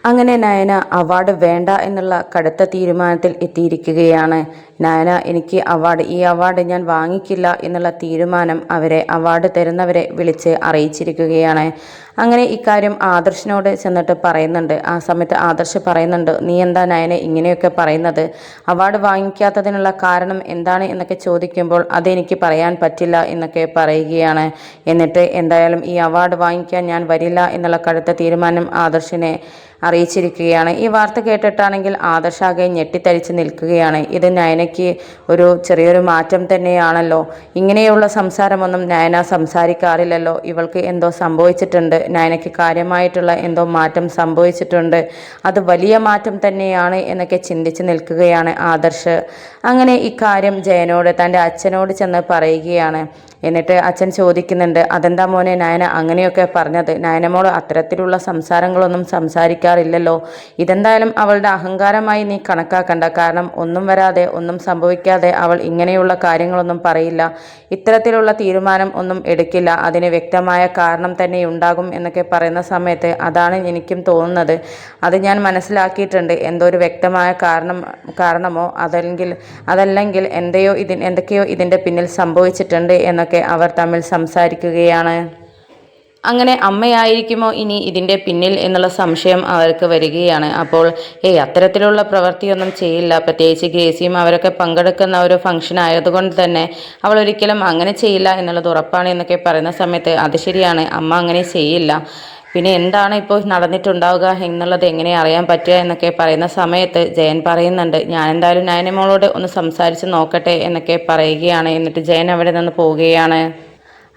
അങ്ങനെ നയന അവാർഡ് വേണ്ട എന്നുള്ള കടുത്ത തീരുമാനത്തിൽ എത്തിയിരിക്കുകയാണ്. നയന എനിക്ക് ഈ അവാർഡ് ഞാൻ വാങ്ങിക്കില്ല എന്നുള്ള തീരുമാനം അവാർഡ് തരുന്നവരെ വിളിച്ച് അറിയിച്ചിരിക്കുകയാണ്. അങ്ങനെ ഇക്കാര്യം ആദർശിനോട് ചെന്നിട്ട് പറയുന്നുണ്ട്. ആ സമയത്ത് ആദർശ് പറയുന്നുണ്ട്, നീ എന്താ നയനെ ഇങ്ങനെയൊക്കെ പറയുന്നത്? അവാർഡ് വാങ്ങിക്കാത്തതിനുള്ള കാരണം എന്താണ് എന്നൊക്കെ ചോദിക്കുമ്പോൾ അതെനിക്ക് പറയാൻ പറ്റില്ല എന്നൊക്കെ പറയുകയാണ്. എന്നിട്ട് എന്തായാലും ഈ അവാർഡ് വാങ്ങിക്കാൻ ഞാൻ വരില്ല എന്നുള്ള കടുത്ത തീരുമാനം ആദർശിനെ അറിയിച്ചിരിക്കുകയാണ്. ഈ വാർത്ത കേട്ടിട്ടാണെങ്കിൽ ആദർശാകെ ഞെട്ടിത്തരിച്ച് നിൽക്കുകയാണ്. ഇത് നയനയ്ക്ക് ഒരു ചെറിയൊരു മാറ്റം തന്നെയാണല്ലോ. ഇങ്ങനെയുള്ള സംസാരമൊന്നും നയന സംസാരിക്കാറില്ലല്ലോ. ഇവൾക്ക് എന്തോ സംഭവിച്ചിട്ടുണ്ട്, നയനയ്ക്ക് കാര്യമായിട്ടുള്ള എന്തോ മാറ്റം സംഭവിച്ചിട്ടുണ്ട്, അത് വലിയ മാറ്റം തന്നെയാണ് എന്നൊക്കെ ചിന്തിച്ച് നിൽക്കുകയാണ് ആദർശ്. അങ്ങനെ ഇക്കാര്യം ജയനോട്, തൻ്റെ അച്ഛനോട് ചെന്ന് പറയുകയാണ്. എന്നിട്ട് അച്ഛൻ ചോദിക്കുന്നുണ്ട്, അതെന്താ മോനെ നയന അങ്ങനെയൊക്കെ പറഞ്ഞത്? നയനമോൾ അത്തരത്തിലുള്ള സംസാരങ്ങളൊന്നും സംസാരിക്കാറില്ലല്ലോ. ഇതെന്തായാലും അവളുടെ അഹങ്കാരമായി നീ കണക്കാക്കണ്ട. കാരണം ഒന്നും വരാതെ ഒന്നും സംഭവിക്കാതെ അവൾ ഇങ്ങനെയുള്ള കാര്യങ്ങളൊന്നും പറയില്ല, ഇത്തരത്തിലുള്ള തീരുമാനം ഒന്നും എടുക്കില്ല. അതിന് വ്യക്തമായ കാരണം തന്നെ ഉണ്ടാകും എന്നൊക്കെ പറയുന്ന സമയത്ത് അതാണ് എനിക്കും തോന്നുന്നത്. അത് ഞാൻ മനസ്സിലാക്കിയിട്ടുണ്ട്. എന്തോ ഒരു വ്യക്തമായ കാരണമോ അതല്ലെങ്കിൽ എന്തൊക്കെയോ ഇതിൻ്റെ പിന്നിൽ സംഭവിച്ചിട്ടുണ്ട് എന്നൊക്കെ അവർ തമ്മിൽ സംസാരിക്കുകയാണ്. അങ്ങനെ അമ്മയായിരിക്കുമോ ഇനി ഇതിൻ്റെ പിന്നിൽ എന്നുള്ള സംശയം അവർക്ക് വരികയാണ്. അപ്പോൾ അത്തരത്തിലുള്ള പ്രവൃത്തിയൊന്നും ചെയ്യില്ല. പ്രത്യേകിച്ച് ഗ്രേസിയും അവരൊക്കെ പങ്കെടുക്കുന്ന ഒരു ഫംഗ്ഷൻ ആയതുകൊണ്ട് തന്നെ അവൾ ഒരിക്കലും അങ്ങനെ ചെയ്യില്ല എന്നുള്ളത് ഉറപ്പാണ് എന്നൊക്കെ പറയുന്ന സമയത്ത് അത് ശരിയാണ്, അമ്മ അങ്ങനെ ചെയ്യില്ല. പിന്നെ എന്താണ് ഇപ്പോൾ നടന്നിട്ടുണ്ടാവുക എന്നുള്ളത് എങ്ങനെ അറിയാൻ പറ്റുക എന്നൊക്കെ പറയുന്ന സമയത്ത് ജയൻ പറയുന്നുണ്ട്, ഞാൻ എന്തായാലും നയനമോളോട് ഒന്ന് സംസാരിച്ച് നോക്കട്ടെ എന്നൊക്കെ പറയുകയാണ്. എന്നിട്ട് ജയൻ അവിടെ നിന്ന് പോവുകയാണ്.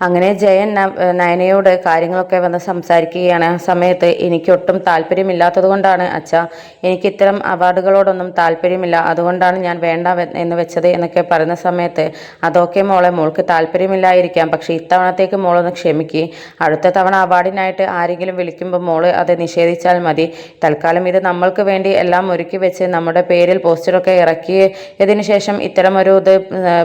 അങ്ങനെ ജയൻ നയനയോട് കാര്യങ്ങളൊക്കെ വന്ന് സംസാരിക്കുകയാണ്. ആ സമയത്ത് എനിക്കൊട്ടും താല്പര്യമില്ലാത്തത് കൊണ്ടാണ് അച്ഛാ, എനിക്ക് ഇത്തരം അവാർഡുകളോടൊന്നും താല്പര്യമില്ല, അതുകൊണ്ടാണ് ഞാൻ വേണ്ട എന്ന് വെച്ചത് എന്നൊക്കെ പറയുന്ന സമയത്ത് അതൊക്കെ മോൾക്ക് താല്പര്യമില്ലായിരിക്കാം, പക്ഷെ ഇത്തവണത്തേക്ക് മോളൊന്ന് ക്ഷമിക്ക്. അടുത്ത തവണ അവാർഡിനായിട്ട് ആരെങ്കിലും വിളിക്കുമ്പോൾ മോള് അത് നിഷേധിച്ചാൽ മതി. തൽക്കാലം ഇത് നമ്മൾക്ക് വേണ്ടി എല്ലാം ഒരുക്കി വെച്ച് നമ്മുടെ പേരിൽ പോസ്റ്ററൊക്കെ ഇറക്കിയതിനു ശേഷം ഇത്തരമൊരു ഇത്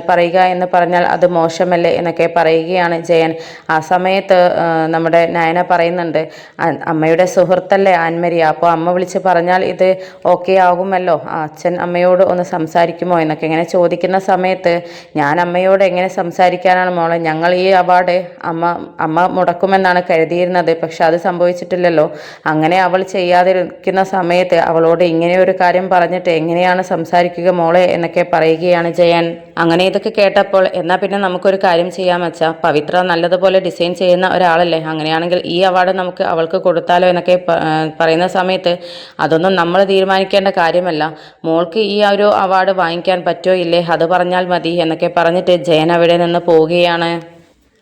പറയുക എന്ന് പറഞ്ഞാൽ അത് മോശമല്ലേ എന്നൊക്കെ പറയുകയാണ് ജയൻ. ആ സമയത്ത് നമ്മുടെ നയന പറയുന്നുണ്ട്, അമ്മയുടെ സുഹൃത്തല്ലേ ആൻമരിയ, അപ്പോൾ അമ്മ വിളിച്ച് പറഞ്ഞാൽ ഇത് ഓക്കെ ആകുമല്ലോ, അച്ഛൻ അമ്മയോട് ഒന്ന് സംസാരിക്കുമോ എന്നൊക്കെ ഇങ്ങനെ ചോദിക്കുന്ന സമയത്ത് ഞാൻ അമ്മയോട് എങ്ങനെ സംസാരിക്കാനാണ് മോളെ, ഞങ്ങൾ ഈ അവാർഡ് അമ്മ മുടക്കുമെന്നാണ് കരുതിയിരുന്നത്, പക്ഷെ അത് സംഭവിച്ചിട്ടില്ലല്ലോ. അങ്ങനെ അവൾ ചെയ്യാതിരിക്കുന്ന സമയത്ത് അവളോട് ഇങ്ങനെ ഒരു കാര്യം പറഞ്ഞിട്ട് എങ്ങനെയാണ് സംസാരിക്കുക മോളെ എന്നൊക്കെ പറയുകയാണ് ജയൻ. അങ്ങനെ ഇതൊക്കെ കേട്ടപ്പോൾ എന്നാൽ പിന്നെ നമുക്കൊരു കാര്യം ചെയ്യാൻ വെച്ചാ, പവിത്ര നല്ലതുപോലെ ഡിസൈൻ ചെയ്യുന്ന ഒരാളല്ലേ, അങ്ങനെയാണെങ്കിൽ ഈ അവാർഡ് നമുക്ക് അവൾക്ക് കൊടുത്താലോ എന്നൊക്കെ പറയുന്ന സമയത്ത് അതൊന്നും നമ്മൾ തീരുമാനിക്കേണ്ട കാര്യമല്ല, മോൾക്ക് ഈ ഒരു അവാർഡ് വാങ്ങിക്കാൻ പറ്റോ ഇല്ലേ അത് പറഞ്ഞാൽ മതി എന്നൊക്കെ പറഞ്ഞിട്ട് ജയൻ അവിടെ നിന്ന് പോവുകയാണ്.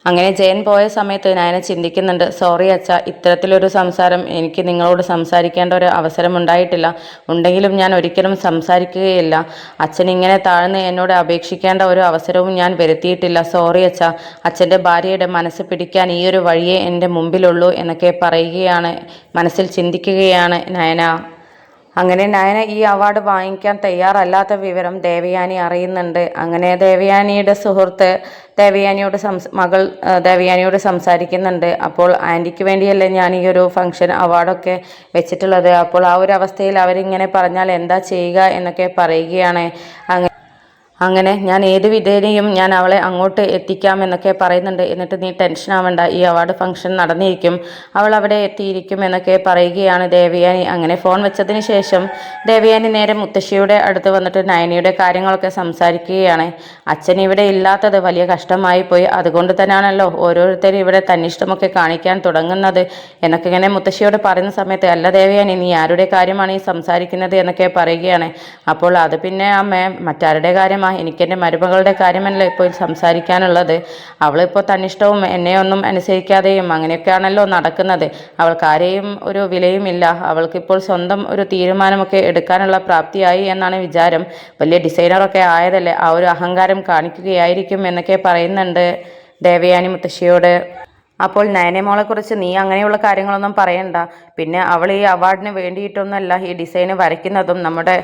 അങ്ങനെ ജയൻ പോയ സമയത്ത് നയന ചിന്തിക്കുന്നുണ്ട്, സോറി അച്ഛാ, ഇത്തരത്തിലൊരു സംസാരം എനിക്ക് നിങ്ങളോട് സംസാരിക്കേണ്ട ഒരു അവസരം ഉണ്ടായിട്ടില്ല, ഉണ്ടെങ്കിലും ഞാൻ ഒരിക്കലും സംസാരിക്കുകയില്ല. അച്ഛൻ ഇങ്ങനെ താഴ്ന്ന് എന്നോട് അപേക്ഷിക്കേണ്ട ഒരു അവസരവും ഞാൻ വരുത്തിയിട്ടില്ല, സോറി അച്ഛാ. അച്ഛൻ്റെ ഭാര്യയുടെ മനസ്സ് പിടിക്കാൻ ഈ ഒരു വഴിയേ എൻ്റെ മുമ്പിലുള്ളൂ എന്നൊക്കെ പറയുകയാണ്, മനസ്സിൽ ചിന്തിക്കുകയാണ് നയന. അങ്ങനെ നയന ഈ അവാർഡ് വാങ്ങിക്കാൻ തയ്യാറല്ലാത്ത വിവരം ദേവയാനി അറിയുന്നുണ്ട്. അങ്ങനെ ദേവയാനിയുടെ സുഹൃത്ത് മകൾ ദേവയാനിയോട് സംസാരിക്കുന്നുണ്ട്. അപ്പോൾ ആൻറ്റിക്ക് വേണ്ടിയല്ലേ ഞാൻ ഈ ഒരു ഫംഗ്ഷൻ അവാർഡൊക്കെ വെച്ചിട്ടുള്ളത്, അപ്പോൾ ആ ഒരു അവസ്ഥയിൽ അവരിങ്ങനെ പറഞ്ഞാൽ എന്താ ചെയ്യുക എന്നൊക്കെ പറയുകയാണ്. അങ്ങനെ ഞാൻ ഏത് വിധേനയും ഞാൻ അവളെ അങ്ങോട്ട് എത്തിക്കാം എന്നൊക്കെ പറയുന്നുണ്ട്. എന്നിട്ട് നീ ടെൻഷൻ ആവണ്ട, ഈ അവാർഡ് ഫംഗ്ഷൻ നടന്നിരിക്കും, അവൾ അവിടെ എത്തിയിരിക്കും എന്നൊക്കെ പറയുകയാണ് ദേവയാനി. അങ്ങനെ ഫോൺ വെച്ചതിന് ശേഷം ദേവയാനി നേരെ മുത്തശ്ശിയുടെ അടുത്ത് വന്നിട്ട് നയനയുടെ കാര്യങ്ങളൊക്കെ സംസാരിക്കുകയാണ്. അച്ഛൻ ഇവിടെ ഇല്ലാത്തത് വലിയ കഷ്ടമായി പോയി, അതുകൊണ്ട് തന്നെയാണല്ലോ ഓരോരുത്തരും ഇവിടെ തന്നിഷ്ടമൊക്കെ കാണിക്കാൻ തുടങ്ങുന്നത് എന്നൊക്കെ ഇങ്ങനെ മുത്തശ്ശിയോട് പറയുന്ന സമയത്ത്, അല്ല ദേവയാനി, നീ ആരുടെ കാര്യമാണ് ഈ സംസാരിക്കുന്നത് എന്നൊക്കെ പറയുകയാണ്. അപ്പോൾ അത് പിന്നെ അമ്മേ, മറ്റാരുടെ കാര്യമാണ്, എനിക്കെൻ്റെ മരുമകളുടെ കാര്യമല്ല ഇപ്പോൾ സംസാരിക്കാനുള്ളത്. അവളിപ്പോൾ തന്നിഷ്ടവും എന്നെയൊന്നും അനുസരിക്കാതെയും അങ്ങനെയൊക്കെയാണല്ലോ നടക്കുന്നത്, അവൾക്കാരെയും ഒരു വിലയുമില്ല, അവൾക്കിപ്പോൾ സ്വന്തം ഒരു തീരുമാനമൊക്കെ എടുക്കാനുള്ള പ്രാപ്തിയായി എന്നാണ് വിചാരം, വലിയ ഡിസൈനറൊക്കെ ആയതല്ലേ, ആ ഒരു അഹങ്കാരം കാണിക്കുകയായിരിക്കും എന്നൊക്കെ പറയുന്നുണ്ട് ദേവയാനി മുത്തശ്ശിയോട്. അപ്പോൾ നയനമോളെക്കുറിച്ച് നീ അങ്ങനെയുള്ള കാര്യങ്ങളൊന്നും പറയണ്ട. പിന്നെ അവൾ ഈ അവാർഡിന് വേണ്ടിയിട്ടൊന്നുമല്ല ഈ ഡിസൈൻ വരയ്ക്കുന്നതും നമ്മുടെ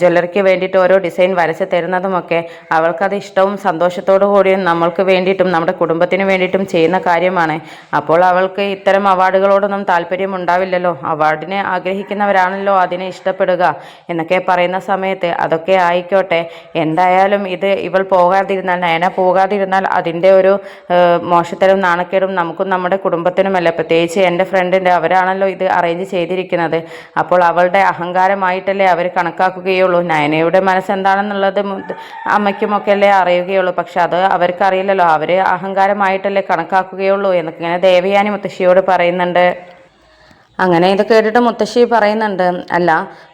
ജ്വല്ലറിക്ക് വേണ്ടിയിട്ട് ഓരോ ഡിസൈൻ വരച്ച് തരുന്നതുമൊക്കെ അവൾക്കത് ഇഷ്ടവും സന്തോഷത്തോടു കൂടിയും നമ്മൾക്ക് വേണ്ടിയിട്ടും നമ്മുടെ കുടുംബത്തിന് വേണ്ടിയിട്ടും ചെയ്യുന്ന കാര്യമാണ്. അപ്പോൾ അവൾക്ക് ഇത്തരം അവാർഡുകളോടൊന്നും താല്പര്യം ഉണ്ടാവില്ലല്ലോ. അവാർഡിനെ ആഗ്രഹിക്കുന്നവരാണല്ലോ അതിനെ ഇഷ്ടപ്പെടുക എന്നൊക്കെ പറയുന്ന സമയത്ത് അതൊക്കെ ആയിക്കോട്ടെ, എന്തായാലും ഇത് ഇവൾ പോകാതിരുന്നാൽ, നയന പോകാതിരുന്നാൽ അതിൻ്റെ ഒരു മോശത്തരം നാണക്കേടും നമുക്കും നമ്മുടെ കുടുംബത്തിനുമല്ല. പ്രത്യേകിച്ച് എൻ്റെ ഫ്രണ്ടിൻ്റെ, അവരാണല്ലോ ഇത് അറേഞ്ച് ചെയ്തിരിക്കുന്നത്. അപ്പോൾ അവളുടെ അഹങ്കാരമായിട്ടല്ലേ അവർ കണക്കാക്കുകയുള്ളൂ. നയനയുടെ മനസ്സെന്താണെന്നുള്ളത് അമ്മയ്ക്കുമൊക്കെ അല്ലേ അറിയുകയുള്ളൂ. പക്ഷെ അത് അവർക്കറിയില്ലല്ലോ. അവർ അഹങ്കാരമായിട്ടല്ലേ കണക്കാക്കുകയുള്ളൂ എന്നൊക്കെ ഇങ്ങനെ ദേവയാനി മുത്തശ്ശിയോട് പറയുന്നുണ്ട്. അങ്ങനെ ഇത് കേട്ടിട്ട് മുത്തശ്ശി പറയുന്നുണ്ട്, അല്ല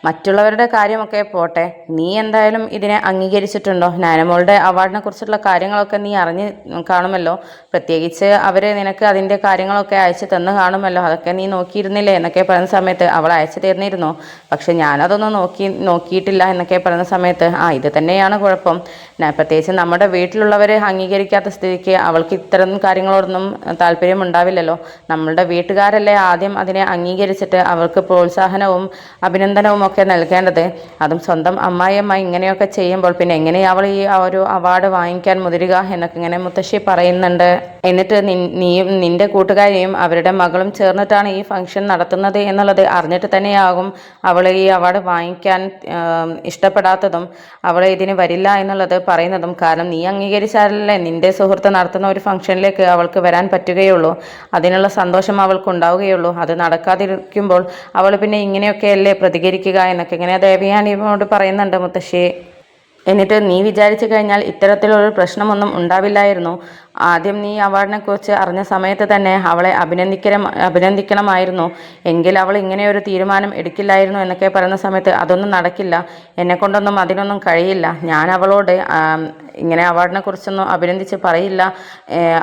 മറ്റുള്ളവരുടെ കാര്യമൊക്കെ പോട്ടെ, നീ എന്തായാലും ഇതിനെ അംഗീകരിച്ചിട്ടുണ്ടോ? നയനമോളുടെ അവാർഡിനെ കുറിച്ചുള്ള കാര്യങ്ങളൊക്കെ നീ അറിഞ്ഞ് കാണുമല്ലോ. പ്രത്യേകിച്ച് അവർ നിനക്ക് അതിൻ്റെ കാര്യങ്ങളൊക്കെ അയച്ചു തന്നു കാണുമല്ലോ. അതൊക്കെ നീ നോക്കിയിരുന്നില്ലേ എന്നൊക്കെ പറയുന്ന സമയത്ത് അവൾ അയച്ചു തരുന്നിരുന്നു. പക്ഷെ ഞാനതൊന്നും നോക്കിയിട്ടില്ല എന്നൊക്കെ പറയുന്ന സമയത്ത് ഇത് തന്നെയാണ് കുഴപ്പം. പ്രത്യേകിച്ച് നമ്മുടെ വീട്ടിലുള്ളവർ അംഗീകരിക്കാത്ത സ്ഥിതിക്ക് അവൾക്ക് ഇത്തരം കാര്യങ്ങളോടൊന്നും താല്പര്യം ഉണ്ടാവില്ലല്ലോ. നമ്മളുടെ വീട്ടുകാരല്ലേ ആദ്യം അതിനെ അംഗീകരിച്ചിട്ട് അവർക്ക് പ്രോത്സാഹനവും അഭിനന്ദനവും ഒക്കെ നൽകേണ്ടത്. അതും സ്വന്തം അമ്മായിയമ്മ ഇങ്ങനെയൊക്കെ ചെയ്യുമ്പോൾ പിന്നെ എങ്ങനെയാണ് അവൾ ഈ ഒരു അവാർഡ് വാങ്ങിക്കാൻ മുതിരുക എന്നൊക്കെ ഇങ്ങനെ മുത്തശ്ശി പറയുന്നുണ്ട്. എന്നിട്ട് നീയും നിൻ്റെ കൂട്ടുകാരിയും അവരുടെ മകളും ചേർന്നിട്ടാണ് ഈ ഫംഗ്ഷൻ നടത്തുന്നത് എന്നുള്ളത് അറിഞ്ഞിട്ട് തന്നെയാകും അവൾ ഈ അവാർഡ് വാങ്ങിക്കാൻ ഇഷ്ടപ്പെടാത്തതും അവൾ ഇതിന് വരില്ല എന്നുള്ളത് പറയുന്നതും. കാരണം നീ അംഗീകരിച്ചാലല്ലേ നിൻ്റെ സുഹൃത്ത് നടത്തുന്ന ഒരു ഫംഗ്ഷനിലേക്ക് അവൾക്ക് വരാൻ പറ്റുകയുള്ളൂ, അതിനുള്ള സന്തോഷം അവൾക്ക് ഉണ്ടാവുകയുള്ളൂ. അത് നടക്കാതിരിക്കുമ്പോൾ അവൾ പിന്നെ ഇങ്ങനെയൊക്കെയല്ലേ പ്രതികരിക്കുക എന്നൊക്കെ ഇങ്ങനെ ദേവയാനിയോട് പറയുന്നുണ്ട് മുത്തശ്ശി. എന്നിട്ട് നീ വിചാരിച്ചു കഴിഞ്ഞാൽ ഇത്തരത്തിലൊരു പ്രശ്നമൊന്നും ഉണ്ടാവില്ലായിരുന്നു. ആദ്യം നീ അവാർഡിനെ കുറിച്ച് അറിഞ്ഞ സമയത്ത് തന്നെ അവളെ അഭിനന്ദിക്കണമായിരുന്നു. എങ്കിൽ അവൾ ഇങ്ങനെ ഒരു തീരുമാനം എടുക്കില്ലായിരുന്നു എന്നൊക്കെ പറയുന്ന സമയത്ത് അതൊന്നും നടക്കില്ല, എന്നെക്കൊണ്ടൊന്നും അതിനൊന്നും കഴിയില്ല. ഞാൻ അവളോട് ഇങ്ങനെ അവാർഡിനെ കുറിച്ചൊന്നും അഭിനന്ദിച്ച് പറയില്ല,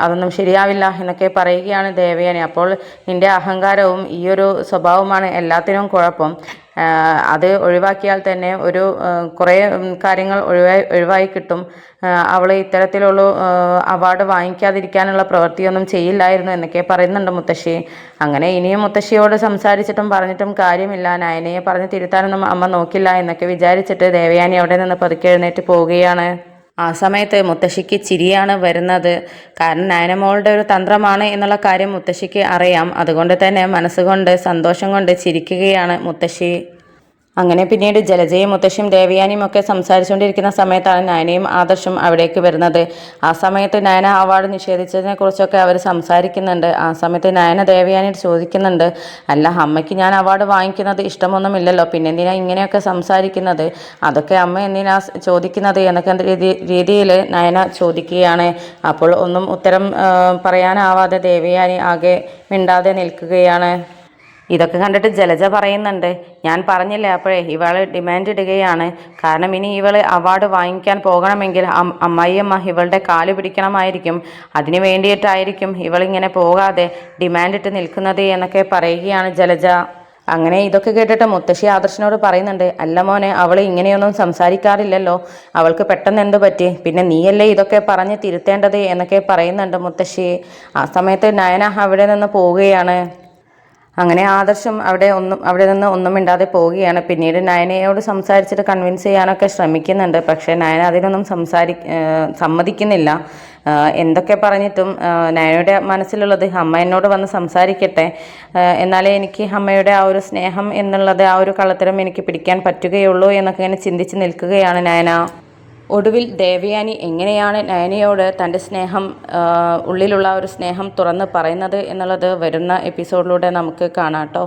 അതൊന്നും ശരിയാവില്ല എന്നൊക്കെ പറയുകയാണ് ദേവയാനി. അപ്പോൾ നിൻ്റെ അഹങ്കാരവും ഈ ഒരു സ്വഭാവമാണ് എല്ലാത്തിനും കുഴപ്പം. അത് ഒഴിവാക്കിയാൽ തന്നെ ഒരു കുറേ കാര്യങ്ങൾ ഒഴിവായി കിട്ടും. അവൾ ഇത്തരത്തിലുള്ള അവാർഡ് വാങ്ങിക്കാതിരിക്കാനുള്ള പ്രവൃത്തിയൊന്നും ചെയ്യില്ലായിരുന്നു എന്നൊക്കെ പറയുന്നുണ്ട് മുത്തശ്ശി. അങ്ങനെ ഇനിയും മുത്തശ്ശിയോട് സംസാരിച്ചിട്ടും പറഞ്ഞിട്ടും കാര്യമില്ല, നയനയെ പറഞ്ഞ് തിരുത്താനൊന്നും അമ്മ നോക്കില്ല എന്നൊക്കെ വിചാരിച്ചിട്ട് ദേവയാനി അവിടെ നിന്ന് പതുക്കെ എഴുന്നേറ്റ് പോവുകയാണ്. ആ സമയത്ത് മുത്തശ്ശിക്ക് ചിരിയാണ് വരുന്നത്. കാരണം നയനമോളുടെ ഒരു തന്ത്രമാണ് എന്നുള്ള കാര്യം മുത്തശ്ശിക്ക് അറിയാം. അതുകൊണ്ട് തന്നെ മനസ്സുകൊണ്ട് സന്തോഷം കൊണ്ട് ചിരിക്കുകയാണ് മുത്തശ്ശി. അങ്ങനെ പിന്നീട് ജലജയും മുത്തശ്ശിയും ദേവയാനിയും ഒക്കെ സംസാരിച്ചുകൊണ്ടിരിക്കുന്ന സമയത്താണ് നയനയും ആദർശും അവിടേക്ക് വരുന്നത്. ആ സമയത്ത് നയന അവാർഡ് നിഷേധിച്ചതിനെ കുറിച്ചൊക്കെ അവർ സംസാരിക്കുന്നുണ്ട്. ആ സമയത്ത് നയന ദേവയാനിയോട് ചോദിക്കുന്നുണ്ട്, അല്ല അമ്മയ്ക്ക് ഞാൻ അവാർഡ് വാങ്ങിക്കുന്നത് ഇഷ്ടമൊന്നുമില്ലല്ലോ, പിന്നെ എന്തിനാ ഇങ്ങനെയൊക്കെ സംസാരിക്കുന്നത്, അതൊക്കെ അമ്മ എന്തിനാ ചോദിക്കുന്നത് എന്നൊക്കെ രീതിയിൽ നയന ചോദിക്കുകയാണ്. അപ്പോൾ ഒന്നും ഉത്തരം പറയാനാവാതെ ദേവയാനി ആകെ മിണ്ടാതെ നിൽക്കുകയാണ്. ഇതൊക്കെ കണ്ടിട്ട് ജലജ പറയുന്നുണ്ട്, ഞാൻ പറഞ്ഞില്ലേ അപ്പോഴേ ഇവൾ ഡിമാൻഡ് ഇടുകയാണ്. കാരണം ഇനി ഇവൾ അവാർഡ് വാങ്ങിക്കാൻ പോകണമെങ്കിൽ അമ്മായിയമ്മ ഇവളുടെ കാല് പിടിക്കണമായിരിക്കും, അതിന് വേണ്ടിയിട്ടായിരിക്കും ഇവളിങ്ങനെ പോകാതെ ഡിമാൻഡ് ഇട്ട് നിൽക്കുന്നത് എന്നൊക്കെ പറയുകയാണ് ജലജ. അങ്ങനെ ഇതൊക്കെ കേട്ടിട്ട് മുത്തശ്ശി ആദർശനോട് പറയുന്നുണ്ട്, അല്ല മോനെ അവൾ ഇങ്ങനെയൊന്നും സംസാരിക്കാറില്ലല്ലോ, അവൾക്ക് പെട്ടെന്ന് എന്തു പറ്റി, പിന്നെ നീയല്ലേ ഇതൊക്കെ പറഞ്ഞ് തിരുത്തേണ്ടത് എന്നൊക്കെ പറയുന്നുണ്ട് മുത്തശ്ശി. ആ സമയത്ത് നയന അവിടെ നിന്ന് പോവുകയാണ്. അങ്ങനെ ആദർശം അവിടെ നിന്ന് ഒന്നും മിണ്ടാതെ പോവുകയാണ്. പിന്നീട് നയനയോട് സംസാരിച്ചിട്ട് കൺവിൻസ് ചെയ്യാനൊക്കെ ശ്രമിക്കുന്നുണ്ട്. പക്ഷേ നയന അതിനൊന്നും സമ്മതിക്കുന്നില്ല. എന്തൊക്കെ പറഞ്ഞിട്ടും നയനയുടെ മനസ്സിലുള്ളത് അമ്മ എന്നോട് വന്ന് സംസാരിക്കട്ടെ, എന്നാലേ എനിക്ക് അമ്മയുടെ ആ ഒരു സ്നേഹം എന്നുള്ളത്, ആ ഒരു കള്ളത്തരം എനിക്ക് പിടിക്കാൻ പറ്റുകയുള്ളൂ എന്നൊക്കെ ഇങ്ങനെ ചിന്തിച്ച് നിൽക്കുകയാണ് നയന. ഒടുവിൽ ദേവയാനി എങ്ങനെയാണ് നയനയോട് തൻ്റെ സ്നേഹം, ഉള്ളിലുള്ള ഒരു സ്നേഹം തുറന്ന് പറയുന്നത് എന്നുള്ളത് വരുന്ന എപ്പിസോഡിലൂടെ നമുക്ക് കാണാം കേട്ടോ.